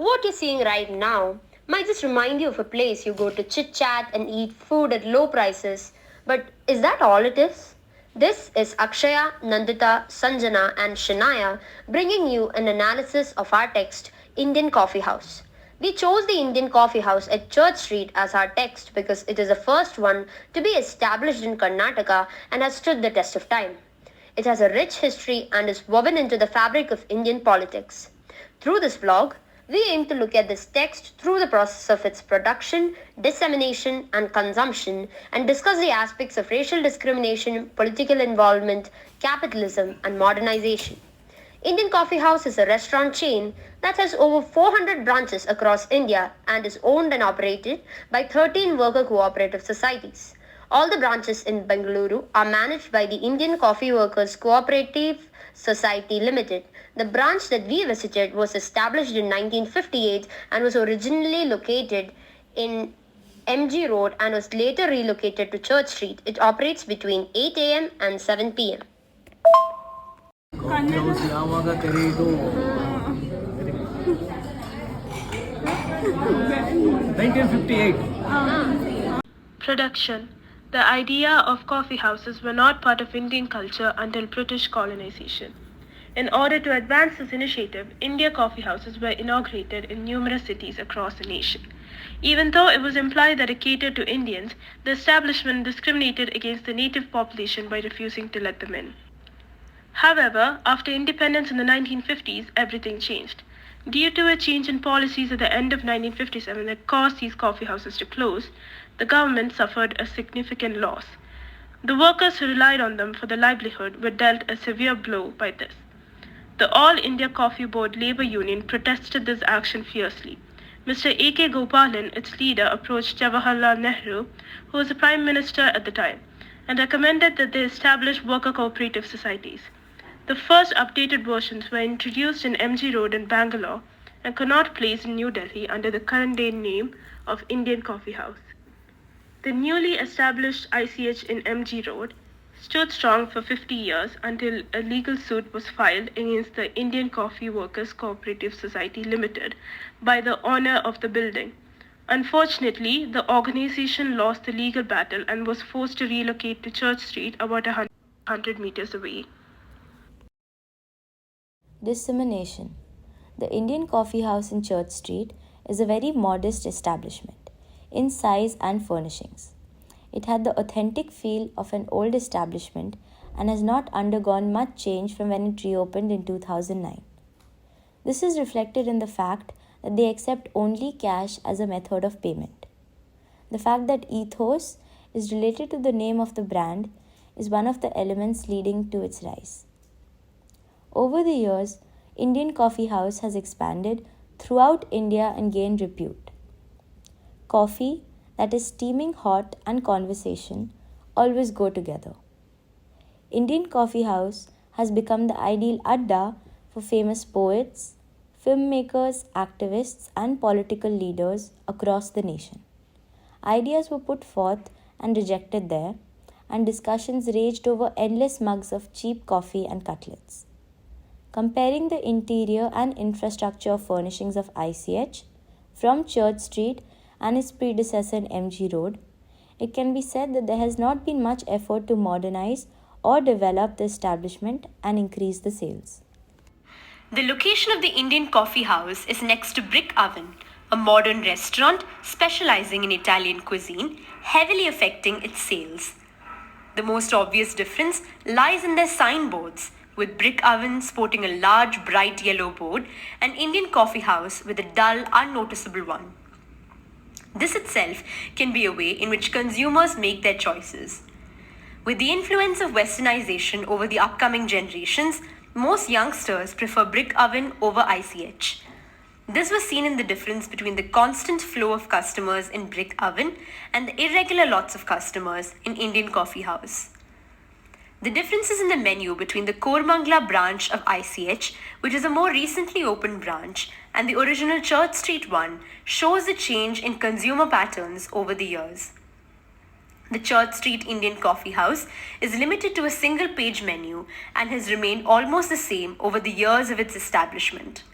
What you're seeing right now might just remind you of a place you go to chit chat and eat food at low prices, but is that all it is? This is Akshaya, Nandita, Sanjana, and Shanaya bringing you an analysis of our text, Indian Coffee House. We chose the Indian Coffee House at Church Street as our text because it is the first one to be established in Karnataka and has stood the test of time. It has a rich history and is woven into the fabric of Indian politics. Through this vlog, we aim to look at this text through the process of its production, dissemination, and consumption, and discuss the aspects of racial discrimination, political involvement, capitalism, and modernization. Indian Coffee House is a restaurant chain that has over 400 branches across India and is owned and operated by 13 worker cooperative societies. All the branches in Bengaluru are managed by the Indian Coffee Workers Cooperative Society Limited. The branch that we visited was established in 1958 and was originally located in MG Road and was later relocated to Church Street. It operates between 8 a.m. and 7 p.m. Coffee house ಯಾವಾಗ ತೆರೆಯಿತು 1958. Production. The idea of coffee houses were not part of Indian culture until British colonization. In order to advance this initiative, India coffee houses were inaugurated in numerous cities across the nation. Even though it was implied that it catered to Indians, the establishment discriminated against the native population by refusing to let them in. However, after independence in the 1950s, everything changed. Due to a change in policies at the end of 1957 that caused these coffee houses to close, the government suffered a significant loss. The workers who relied on them for their livelihood were dealt a severe blow by this. The All India Coffee Board Labour Union protested this action fiercely. Mr. A.K. Gopalan, its leader, approached Jawaharlal Nehru, who was the Prime Minister at the time, and recommended that they establish worker cooperative societies. The first updated versions were introduced in MG Road in Bangalore and could not place in New Delhi under the current day name of Indian Coffee House. The newly established ICH in MG Road stood strong for 50 years until a legal suit was filed against the Indian Coffee Workers Cooperative Society Limited by the owner of the building. Unfortunately, the organization lost the legal battle and was forced to relocate to Church Street about 100 meters away. Dissemination. The Indian Coffee House in Church Street is a very modest establishment in size and furnishings. It had the authentic feel of an old establishment and has not undergone much change from when it reopened in 2009. This is reflected in the fact that they accept only cash as a method of payment. The fact that ethos is related to the name of the brand is one of the elements leading to its rise. Over the years, Indian Coffee House has expanded throughout India and gained repute. Coffee, that is steaming hot, and conversation always go together. Indian Coffee House has become the ideal adda for famous poets, filmmakers, activists, and political leaders across the nation. Ideas were put forth and rejected there, and discussions raged over endless mugs of cheap coffee and cutlets. Comparing the interior and infrastructure furnishings of ICH from Church Street and its predecessor in MG Road, it can be said that there has not been much effort to modernize or develop the establishment and increase the sales. The location of the Indian Coffee House is next to Brick Oven, a modern restaurant specializing in Italian cuisine, heavily affecting its sales. The most obvious difference lies in their signboards, with Brick Oven sporting a large bright yellow board and Indian Coffee House with a dull, unnoticeable one. This itself can be a way in which consumers make their choices. With the influence of westernization over the upcoming generations, most youngsters prefer Brick Oven over ICH. This was seen in the difference between the constant flow of customers in Brick Oven and the irregular lots of customers in Indian Coffee House. The differences in the menu between the Kormangla branch of ICH, which is a more recently opened branch, and the original Church Street one shows a change in consumer patterns over the years. The Church Street Indian Coffee House is limited to a single page menu and has remained almost the same over the years of its establishment.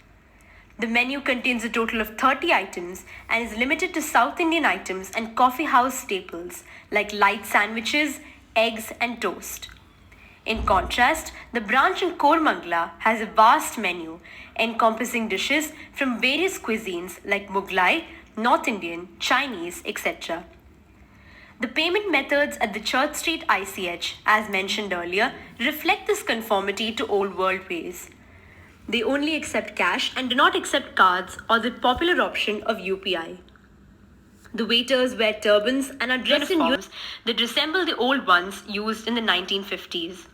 The menu contains a total of 30 items and is limited to South Indian items and coffee house staples like light sandwiches, eggs, and toast. In contrast, the branch in Koramangala has a vast menu encompassing dishes from various cuisines like Mughlai, North Indian, Chinese, etc. The payment methods at the Church Street ICH, as mentioned earlier, reflect this conformity to old world ways. They only accept cash and do not accept cards or the popular option of UPI. The waiters wear turbans and are dressed in uniforms that resemble the old ones used in the 1950s.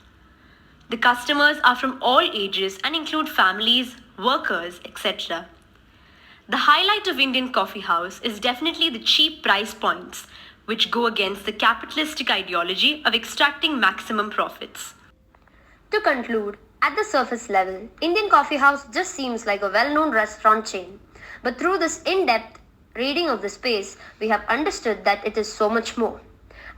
The customers are from all ages and include families, workers, etc. The highlight of Indian Coffee House is definitely the cheap price points, which go against the capitalistic ideology of extracting maximum profits. To conclude, at the surface level, Indian Coffee House just seems like a well-known restaurant chain. But through this in-depth reading of the space, we have understood that it is so much more.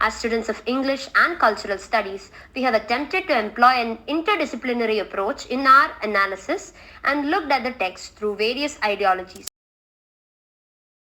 As students of English and Cultural Studies, we have attempted to employ an interdisciplinary approach in our analysis and looked at the text through various ideologies.